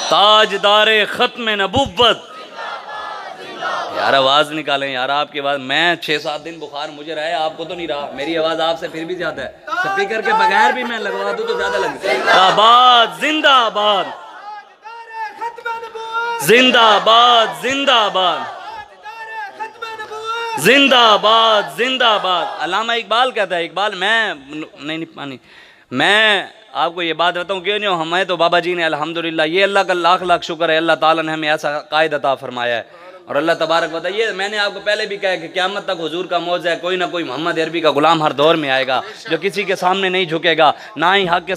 ताजदारे खत्म नबुव्वत। यार आवाज निकालें यार, आपकी आवाज, मैं 6-7 दिन बुखार मुझे रहा है, आपको तो नहीं रहा, मेरी आवाज आपसे फिर भी ज्यादा है, स्पीकर के बगैर भी मैं लगवा दूं तो ज्यादा लगेगा। जिंदाबाद जिंदाबाद जिंदाबाद जिंदाबाद जिंदाबाद जिंदाबाद। अल्लामा इकबाल कहता है, इकबाल मैं आपको ये बात बताऊँ क्यों नहीं, हमें तो बाबा जी ने अल्हम्दुलिल्लाह, ये अल्लाह का लाख लाख शुक्र है, अल्लाह ताला ने हमें ऐसा कायद अता फरमाया है। और अल्लाह तबारक बताइए, मैंने आपको पहले भी कहा कि क़यामत तक हुजूर का मौज़ा है, कोई ना कोई मोहम्मद अरबी का गुलाम हर दौर में आएगा, जो किसी के सामने नहीं झुकेगा, ना ही हक के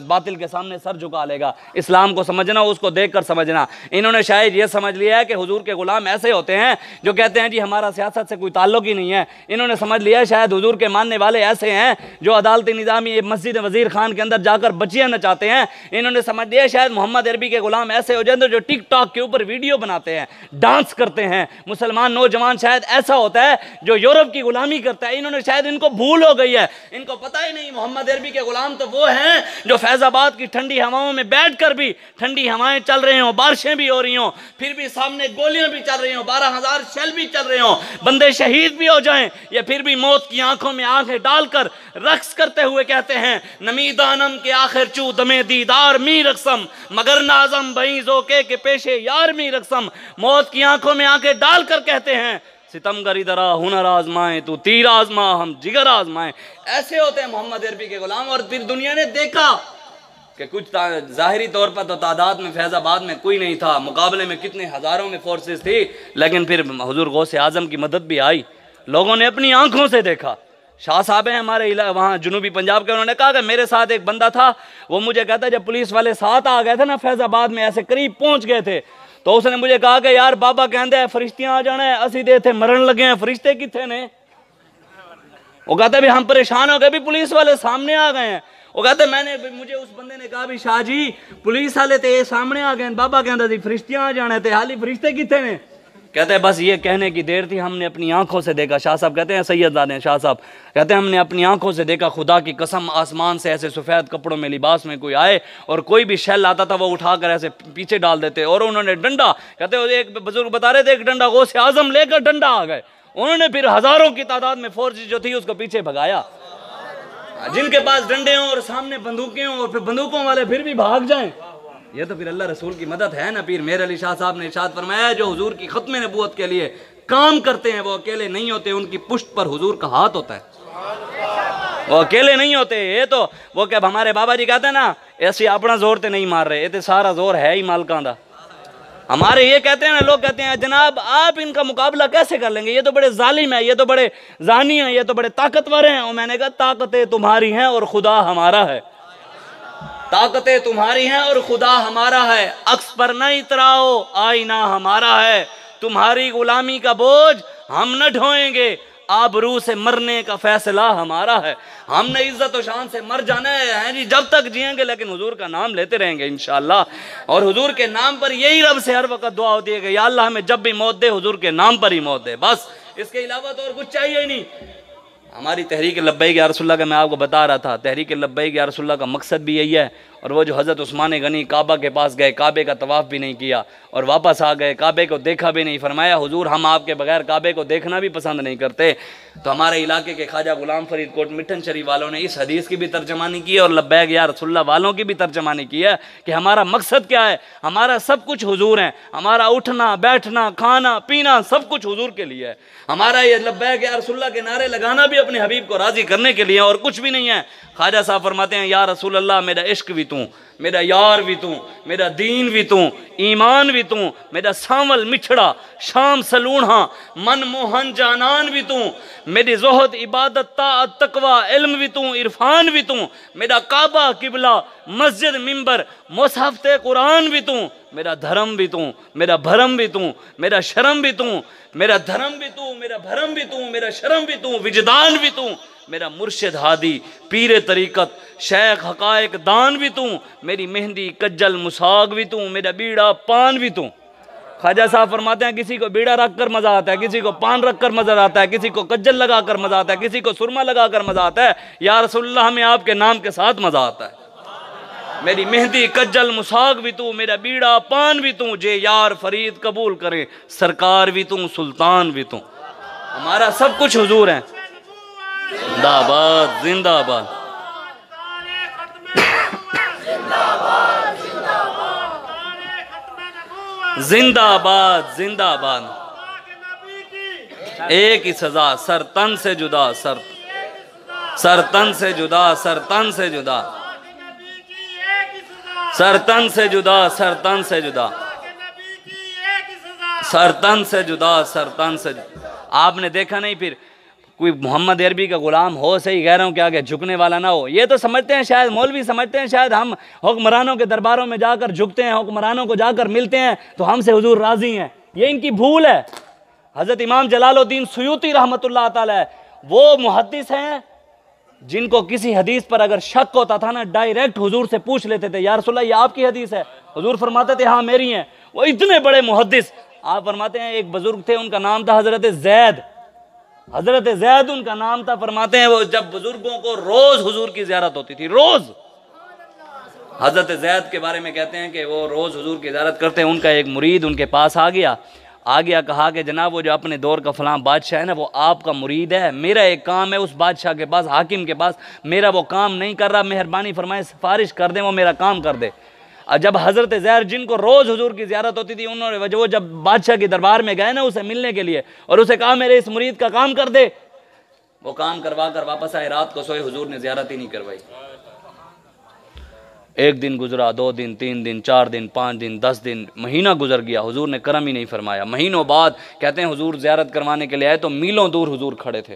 बातिल के सामने सर झुका लेगा। इस्लाम को समझना, उसको देख कर समझना। इन्होंने शायद ये समझ लिया है कि हुजूर के गुलाम ऐसे होते हैं जो कहते हैं जी हमारा सियासत से कोई ताल्लुक ही नहीं है। इन्होंने समझ लिया है शायद हुजूर के मानने वाले ऐसे हैं जो अदालती निज़ामी मस्जिद वज़ीर खान के अंदर जाकर बच्चियाँ नचाते हैं। इन्होंने समझ लिया शायद मोहम्मद अरबी के गुलाम ऐसे हो जाते हैं जो टिकटॉक के ऊपर वीडियो बनाते हैं, डांस करते हैं। मुसलमान नौजवान शायद ऐसा होता है जो यूरोप की गुलामी करता है। इन्होंने शायद, इनको भूल हो गई है, इनको पता ही नहीं मोहम्मद अरबी के गुलाम तो वो हैं जो फैजाबाद की ठंडी हवाओं में बैठकर भी, ठंडी हवाएं चल रही हों, बारिशें भी हो रही हों, फिर भी सामने गोलियां भी चल रही हों, 12,000 शेल भी चल रहे हों, बंदे शहीद भी हो जाएं, ये फिर भी मौत की आंखों में आंखें डालकर रक्स करते हुए कहते हैं नमीदानम के आखिर चू दमे दीदार मी रकसम, मगर नाजम भई जोके के पेशे यार मी रकसम। मौत की आंखों में आंखें डाल कर कहते हैं सितमगर इधर आ, हुनर आजमाए तू तीर आजमा, हम जिगर आजमाए। ऐसे होते हैं मोहम्मद अरबी के गुलाम। और फिर दुनिया ने देखा कि कुछ ज़ाहिरी तौर पर तो तादाद में फैज़ाबाद में कोई नहीं था, मुकाबले में कितने हज़ारों में फोर्सेस थी, लेकिन फिर हुजूर गौसे आज़म की मदद भी आई, लोगों ने अपनी आंखों से देखा। शाह साहब हैं हमारे वहाँ जनूबी पंजाब के, उन्होंने कहा कि मेरे साथ एक बंदा था, वो मुझे कहता जब पुलिस वाले साथ आ गए थे ना फैज़ाबाद में, ऐसे करीब पहुँच गए थे, तो उसने मुझे कहा कि यार बाबा कहते हैं फरिश्तियां आ जाना है, असी दे थे मरण लगे हैं, फरिश्ते कितने ने। वो कहते भी हम परेशान हो गए, भी पुलिस वाले सामने आ गए हैं। वो कहते मुझे उस बंदे ने कहा भी शाह जी पुलिस वाले थे सामने आ गए, बाबा कहता थी फरिश्तियां आ जाने थे, हाली फरिश्ते कितने ने। कहते हैं बस ये कहने की देर थी, हमने अपनी आंखों से देखा। शाह साहब कहते हैं, सैयदजादे शाह साहब कहते हैं हमने अपनी आंखों से देखा, खुदा की कसम आसमान से ऐसे सफ़ेद कपड़ों में लिबास में कोई आए और कोई भी शैल आता था वो उठाकर ऐसे पीछे डाल देते, और उन्होंने डंडा, कहते हैं एक बुजुर्ग बता रहे थे, एक डंडा गौसे आजम लेकर डंडा आ गए, उन्होंने फिर हज़ारों की तादाद में फौज जो थी उसको पीछे भगाया। जिनके पास डंडे हों और सामने बंदूकें हों और फिर बंदूकों वाले फिर भी भाग जाएं, ये तो फिर अल्लाह रसूल की मदद है ना। पीर मेर अली शाह साहब ने इरशाद फरमाया, जो हुजूर की खत्म नबूवत के लिए काम करते हैं वो अकेले नहीं होते, उनकी पुष्ट पर हुजूर का हाथ होता है। वो अकेले नहीं होते, ये तो वो क्या हमारे बाबा जी कहते हैं ना, ऐसी अपना जोर ते नहीं मार रहे, ये तो सारा जोर है ही मालकां दा। हमारे ये कहते हैं ना, लोग कहते हैं जनाब आप इनका मुकाबला कैसे कर लेंगे, ये तो बड़े जालिम है, ये तो बड़े जानी हैं, ये तो बड़े ताकतवर हैं। और मैंने कहा ताकतें तुम्हारी हैं और खुदा हमारा है, ताकतें तुम्हारी हैं और खुदा हमारा है। अक्स पर न इतराओ, आईना हमारा है, तुम्हारी गुलामी का बोझ हम न ढोएंगे, आबरू से मरने का फैसला हमारा है। हमने इज्जत और शान से मर जाना है जी, जब तक जिएंगे, लेकिन हुजूर का नाम लेते रहेंगे इंशाअल्लाह। और हुजूर के नाम पर यही रब से हर वक्त दुआ होती है कि या अल्लाह हमें जब भी मौत दे हुजूर के नाम पर ही मौत दे, बस इसके अलावा तो और कुछ चाहिए ही नहीं। हमारी तहरीक लब्बैक या रसूलुल्लाह का मैं आपको बता रहा था, तहरीक लब्बैक या रसूलुल्लाह का मकसद भी यही है। और वो जो हज़रत उस्मान गनी काबा के पास गए, काबे का तवाफ़ भी नहीं किया और वापस आ गए, काबे को देखा भी नहीं, फरमाया हुजूर हम आपके बगैर काबे को देखना भी पसंद नहीं करते। तो हमारे इलाके के ख्वाजा गुलाम फरीद कोट मिठन शरीफ वालों ने इस हदीस की भी तर्जमानी की है और लब्बैक या रसूलुल्लाह वालों की भी तर्जमानी की है कि हमारा मकसद क्या है, हमारा सब कुछ हुजूर है, हमारा उठना बैठना खाना पीना सब कुछ हुजूर के लिए है। हमारा ये लब्बैक या रसूलुल्लाह के नारे लगाना भी अपने हबीब को राज़ी करने के लिए और कुछ भी नहीं है। ख्वाजा साहब फरमाते हैं या रसूल अल्लाह मेरा इश्क भी तू, मेरा यार भी तू, मेरा दीन भी तू, ईमान भी तू, मेरा सावल मिठड़ा शाम सलूढ़ा मन मोहन जानान भी तू, मेरी जोहद इबादत ताअत तकवा इल्म भी तू, इरफान भी तू, मेरा काबा किबला मस्जिद मिंबर मुसहफ कुरान भी तू, मेरा धर्म भी तू, मेरा भरम भी तू, मेरा शर्म भी तू, मेरा धर्म भी तू, मेरा भरम भी तू, मेरा शर्म भी तू, विजदान भी तू, मेरा मुर्शिद हादी पीर तरीक़त शेख हकायक दान भी तू, मेरी मेहंदी कज्जल मुसाग भी तू, मेरा बीड़ा पान भी तू। ख्वाजा साहब फरमाते हैं किसी को बीड़ा रख कर मजा आता है, किसी को पान रख कर मजा आता है, किसी को कज्जल लगा कर मजा आता है, किसी को सुरमा लगा कर मजा आता है। या रसूलुल्लाह हमें आपके नाम के साथ मजा आता है। मेरी मेहंदी कज्जल मुसाग भी तू, मेरा बीड़ा पान भी तू, जे यार फरीद कबूल करे सरकार भी तू, सुल्तान भी तू। हमारा सब कुछ हुजूर है। जिंदाबाद जिंदाबाद जिंदाबाद जिंदाबाद। एक ही सजा, सर तन से जुदा, सर तन से जुदा, सर तन से जुदा, सर तन से जुदा, सर तन से जुदा, सर तन से जुदा, सर तन से। आपने देखा नहीं फिर कोई मोहम्मद अरबी का गुलाम हो, सही कह रहा हूँ, क्या झुकने वाला ना हो। ये तो समझते हैं शायद, मौलवी समझते हैं शायद हम हुक्मरानों के दरबारों में जाकर झुकते हैं, हुक्मरानों को जाकर मिलते हैं तो हमसे हुजूर राजी हैं। ये इनकी भूल है। हज़रत इमाम जलालुद्दीन सुयूती रहमतुल्लाह तआला वो मुहद्दिस हैं जिनको किसी हदीस पर अगर शक होता था ना, डायरेक्ट हुजूर से पूछ लेते थे, या रसूलल्लाह ये आपकी हदीस है? हुजूर फरमाते थे हाँ मेरी है। वो इतने बड़े मुहद्दिस। आप फरमाते हैं एक बुजुर्ग थे, उनका नाम था हजरत जैद, हजरत जैद उनका नाम था। फरमाते हैं वो जब बुजुर्गों को रोज हुजूर की ज़ियारत होती थी, रोज। हजरत जैद के बारे में कहते हैं कि वो रोज हुजूर की ज़ियारत करते हैं। उनका एक मुरीद उनके पास आ गया, कहा कि जनाब वो जो अपने दौर का फलां बादशाह है ना, वो आपका मुरीद है, मेरा एक काम है उस बादशाह के पास, हाकिम के पास, मेरा वो काम नहीं कर रहा, मेहरबानी फरमाए सिफारिश कर दें, वो मेरा काम कर दे। और जब हज़रत ज़ैद जिनको रोज़ हुजूर की ज़ियारत होती थी, उन्होंने वो जब बादशाह के दरबार में गए ना उसे मिलने के लिए, और उसे कहा मेरे इस मुरीद का काम कर दे, वो काम करवा कर वापस आए, रात को सोए, हुजूर ने ज़ियारत ही नहीं करवाई। एक दिन गुजरा, 2 दिन, 3 दिन, 4 दिन, 5 दिन, 10 दिन, महीना गुजर गया, हुजूर ने करम ही नहीं फरमाया। महीनों बाद कहते हैं हुजूर ज़ियारत करवाने के लिए आए तो मीलों दूर हुजूर खड़े थे।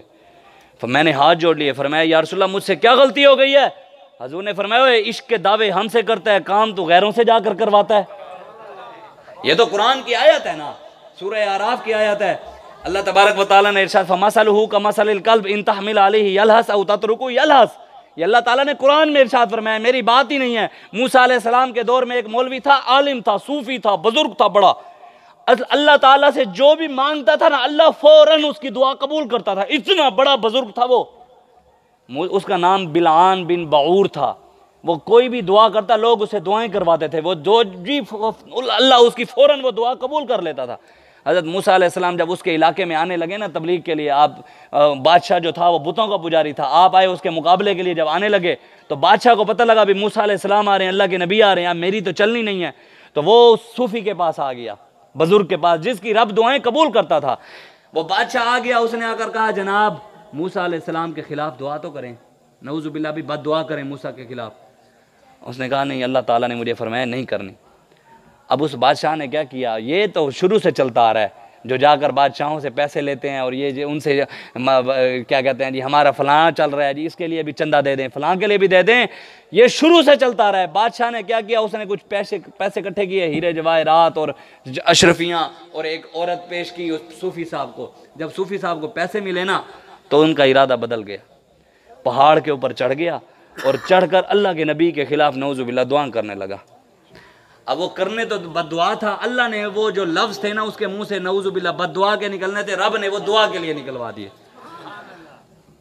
तो मैंने हाथ जोड़ लिए, फरमाया या रसूलल्लाह मुझसे क्या गलती हो गई है? हुजूर ने फरमाया इश्क के दावे हमसे करता है, काम तो गैरों से जाकर करवाता है। ये तो कुरान की आयत है ना, सूरह आराफ की आयत है। अल्लाह तबारक व तआला ने इरशाद फमसलहु कमसलिल कल्ब इन तहमिल अलैहि यलहस औ ततरुकु यलहस। ये अल्लाह ताला ने कुरान में इरशाद फरमाया, मेरी बात ही नहीं है। मूसा अलैहिस्सलाम के दौर में एक मौलवी था, आलिम था, सूफी था, बुजुर्ग था बड़ा। अल्लाह ताला से जो भी मांगता था ना, अल्लाह फौरन उसकी दुआ कबूल करता था। इतना बड़ा बुजुर्ग था वो। उसका नाम बिलआन बिन बाऊर था। वो कोई भी दुआ करता, लोग उसे दुआएं करवाते थे, वो जो जी अल्लाह उसकी फौरन वो दुआ कबूल कर लेता था। हज़रत मूसा अलैहिस्सलाम जब उसके इलाके में आने लगे ना तबलीग के लिए, आप बादशाह जो था वो बुतों का पुजारी था, आप आए उसके मुकाबले के लिए जब आने लगे तो बादशाह को पता लगा भी मूसा अलैहिस्सलाम आ रहे हैं, अल्लाह के नबी आ रहे हैं, मेरी तो चलनी नहीं है। तो वो सूफी के पास आ गया, बुजुर्ग के पास, जिसकी रब दुआएं कबूल करता था। वो बादशाह आ गया, उसने आकर कहा जनाब मूसा अलैहिस्सलाम के खिलाफ दुआ तो करें। नऊजुबिल्लाह भी बद्दुआ करें मूसा के खिलाफ। उसने कहा नहीं, अल्लाह ताला ने मुझे फरमाया नहीं करनी। अब उस बादशाह ने क्या किया, ये तो शुरू से चलता आ रहा है, जो जाकर बादशाहों से पैसे लेते हैं और ये उनसे क्या कहते हैं जी हमारा फलां चल रहा है जी, इसके लिए भी चंदा दे दें, फलां के लिए भी दे दें, ये शुरू से चलता आ रहा है। बादशाह ने क्या किया, उसने कुछ पैसे इकट्ठे किए, हीरे जवाहरात और अशरफियाँ, और एक औरत पेश की उस सूफ़ी साहब को। जब सूफ़ी साहब को पैसे मिले ना तो उनका इरादा बदल गया, पहाड़ के ऊपर चढ़ गया और चढ़कर अल्लाह के नबी के खिलाफ नऊजुबिल्लाह दुआ करने लगा। अब वो करने तो बद्दुआ था, अल्लाह ने वो जो लफ्ज थे ना उसके मुंह से नऊजुबिल्लाह बद्दुआ के निकलने थे, रब ने वो दुआ के लिए निकलवा दिए।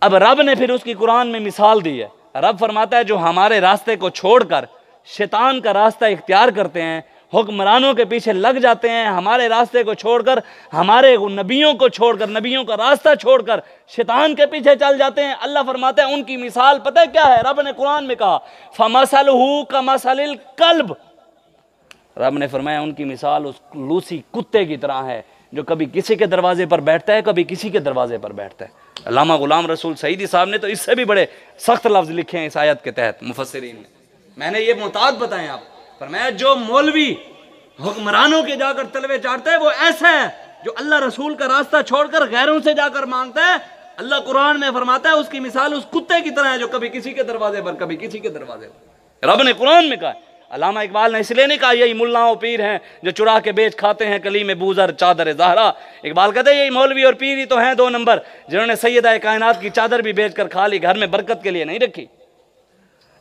अब रब ने फिर उसकी कुरान में मिसाल दी है। रब फरमाता है जो हमारे रास्ते को छोड़कर शैतान का रास्ता इख्तियार करते हैं, हुक्मरानों के पीछे लग जाते हैं, हमारे रास्ते को छोड़कर, हमारे नबियों को छोड़कर, नबियों का रास्ता छोड़कर शैतान के पीछे चल जाते हैं, अल्लाह फरमाता है उनकी मिसाल पता है क्या है? रब ने कुरान में कहा फमसलहू कमसलिल कल्ब। रब ने फरमाया उनकी मिसाल उस लूसी कुत्ते की तरह है जो कभी किसी के दरवाजे पर बैठता है, कभी किसी के दरवाजे पर बैठता है। अल्लामा गुलाम रसूल सईदी साहब ने तो इससे भी बड़े सख्त लफ्ज लिखे हैं इस आयत के तहत मुफस्सिरीन में। मैंने ये मुताद बताए आप, फरमाया जो मौलवी हुक्मरानों के जाकर तलवे चाटता है वो ऐसा है जो अल्लाह रसूल का रास्ता छोड़कर गैरों से जाकर मांगता है। अल्लाह कुरान में फरमाता है उसकी मिसाल उस कुत्ते की तरह है जो कभी किसी के दरवाजे पर, कभी किसी के दरवाजे पर। रब ने कुरान में कहा। अल्लामा इकबाल ने इसलिए नहीं कहा यही मुल्लाओं पीर हैं जो चुरा के बेच खाते हैं कली में बूजर चादर ज़हरा। इकबाल कहते हैं यही मौलवी और पीर ही तो हैं 2 नंबर जिन्होंने सैयदा कायनात की चादर भी बेच कर खा ली, घर में बरकत के लिए नहीं रखी।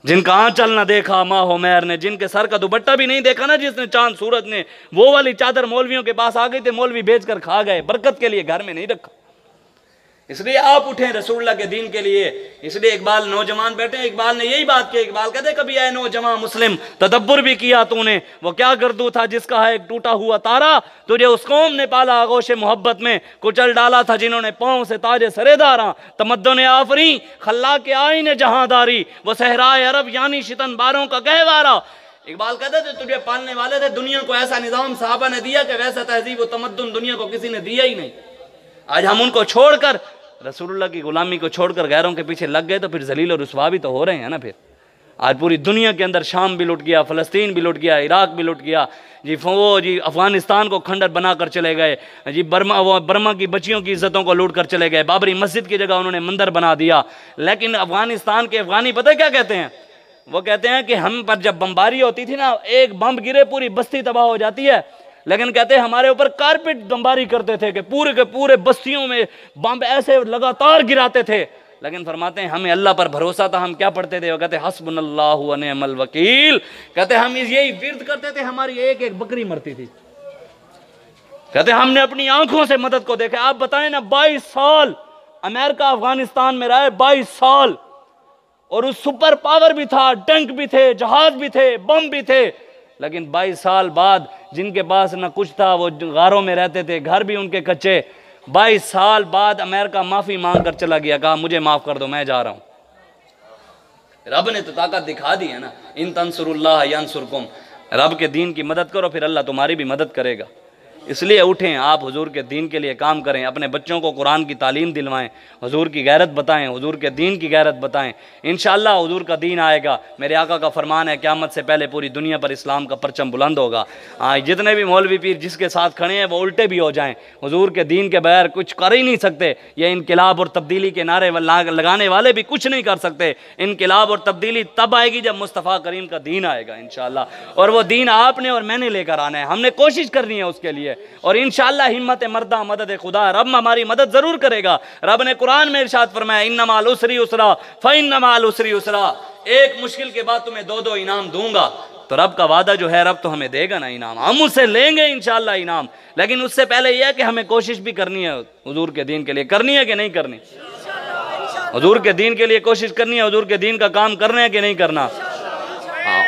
जिनका आंचल ना देखा माँ हो मैर ने, जिनके सर का दुपट्टा भी नहीं देखा ना जिसने चांद सूरज ने, वो वाली चादर मौलवियों के पास आ गई थे, मौलवी बेच कर खा गए, बरकत के लिए घर में नहीं रखा। इसलिए आप उठे रसूलुल्लाह के दीन के लिए। इसलिए इकबाल नौजवान बैठे, इकबाल ने यही बात की। इकबाल कहते कभी आए नौजवान मुस्लिम तदब्बुर भी किया तूने, वो क्या गर्दू था जिसका है एक टूटा हुआ तारा, तुझे उस कौम ने पाला आगोश मोहब्बत में, कुचल डाला था जिन्होंने पाँव से ताजे सरेदारा, तमद्दुन आफरी खल्ला के आईने जहांदारी, वो सहराए अरब यानी शितन बारों का गहवारा। इकबाल कहते थे तुझे पालने वाले थे, दुनिया को ऐसा निजाम साहबा ने दिया कि वैसा तहजीब व तमद्दुन दुनिया को किसी ने दिया ही नहीं। आज हम उनको छोड़कर, रसूलुल्लाह की गुलामी को छोड़कर गैरों के पीछे लग गए तो फिर जलील और रुसवा भी तो हो रहे हैं ना। फिर आज पूरी दुनिया के अंदर शाम भी लुट गया, फ़लस्तीन भी लुट गया, इराक भी लुट गया जी, वो जी अफ़गानिस्तान को खंडर बनाकर चले गए जी, बर्मा की बच्चियों की इज्जतों को लूट कर चले गए, बाबरी मस्जिद की जगह उन्होंने मंदिर बना दिया। लेकिन अफ़गानिस्तान के अफ़गानी पता है क्या कहते हैं? वो कहते हैं कि हम पर जब बमबारी होती थी ना, एक बम गिरे पूरी बस्ती तबाह हो जाती है, लेकिन कहते हैं हमारे ऊपर कारपेट बमबारी करते थे कि पूरे के पूरे बस्तियों में बम ऐसे लगातार गिराते थे। लेकिन फरमाते हैं हमें अल्लाह पर भरोसा था, हम क्या पढ़ते थे? वो कहते हैं हस्बुनल्लाहु व निअमल वकील। कहते हैं हम यही विर्द करते थे, हमारी एक एक बकरी मरती थी। कहते हैं हमने अपनी आंखों से मदद को देखा। आप बताएं ना, 22 साल अमेरिका अफगानिस्तान में रहे, 22 साल, और उस सुपर पावर भी था, टैंक भी थे, जहाज भी थे, बम भी थे, लेकिन 22 साल बाद जिनके पास ना कुछ था वो गारों में रहते थे, घर भी उनके कच्चे। 22 साल बाद अमेरिका माफी मांग कर चला गया, कहा मुझे माफ कर दो, मैं जा रहा हूं। रब ने तो ताकत दिखा दी है ना, इन तंसुरुल्लाह यंसुरकुम, रब के दीन की मदद करो फिर अल्लाह तुम्हारी भी मदद करेगा। इसलिए उठें, आप हुजूर के दीन के लिए काम करें, अपने बच्चों को कुरान की तालीम दिलवाएं, हुजूर की गैरत बताएं, हुजूर के दीन की गैरत बताएं। इंशाअल्लाह हुजूर का दीन आएगा। मेरे आका का फरमान है क़यामत से पहले पूरी दुनिया पर इस्लाम का परचम बुलंद होगा। हाँ, जितने भी मौलवी पीर जिसके साथ खड़े हैं वो उल्टे भी हो जाएं, हुजूर के दीन के बगैर कुछ कर ही नहीं सकते। ये इनकलाब और तब्दीली के नारे लगाने वाले भी कुछ नहीं कर सकते। इनकलाब और तब्दीली तब आएगी जब मुस्तफ़ा करीम का दीन आएगा इंशाअल्लाह, और वो दीन आपने और मैंने लेकर आना है, हमने कोशिश करनी है उसके लिए। और इंशाअल्लाह हिम्मत मर्दा मदद खुदा, रब हमारी मदद जरूर करेगा। रब ने कुरान में इरशाद फरमाया इन्ना माल उसरी उसरा फइन्ना माल उसरी उसरा, एक मुश्किल के बाद तुम्हें 2-2 इनाम दूंगा। तो रब का वादा जो है, रब तो हमें देगा ना इनाम, हम उससे लेंगे इंशाअल्लाह इनाम। लेकिन उससे पहले यह है कि हमें कोशिश भी करनी है हुजूर के दीन के लिए। करनी है कि नहीं करनी? हुजूर के दीन के लिए कोशिश करनी है, हुजूर के दीन का काम करना है कि नहीं करना? हाँ,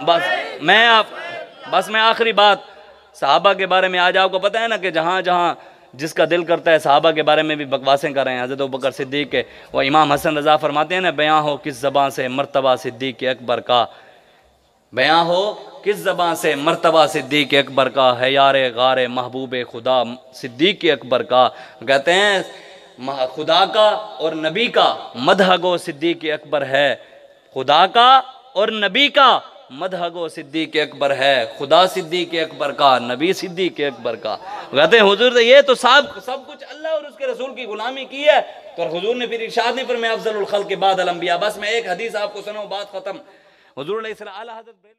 बस मैं आखिरी बात सहाबा के बारे में, आज आपको पता है ना कि जहाँ जहाँ जिसका दिल करता है सहाबा के बारे में भी बकवासें कर रहे हैं। हज़रत अबू बकर सिद्दीक़ के वो इमाम हसन रज़ा फरमाते हैं ना, बयां हो किस ज़बान से मर्तबा सिद्दीक़ अकबर का, बयां हो किस ज़बान से मर्तबा सिद्दीक़ अकबर का, है यार गारे महबूब खुदा सिद्दीक़ अकबर का। कहते हैं खुदा का और नबी का मदह गो सिद्दीक अकबर है, खुदा का और नबी का मदह गो सिद्दीक अकबर है, खुदा सिद्दीक अकबर का, नबी सिद्दीक अकबर का। कहते हैं हुजूर ये तो सब कुछ अल्लाह और उसके रसूल की गुलामी की है। तो हुजूर ने फिर इरशाद नहीं फरमाया अफजलुल खल्क़ के बाद अल अंबिया। बस मैं एक हदीस आपको सुनाऊं, बात खत्म। हुजूर अलैहि सल्लल्लाहु अलैहि वसल्लम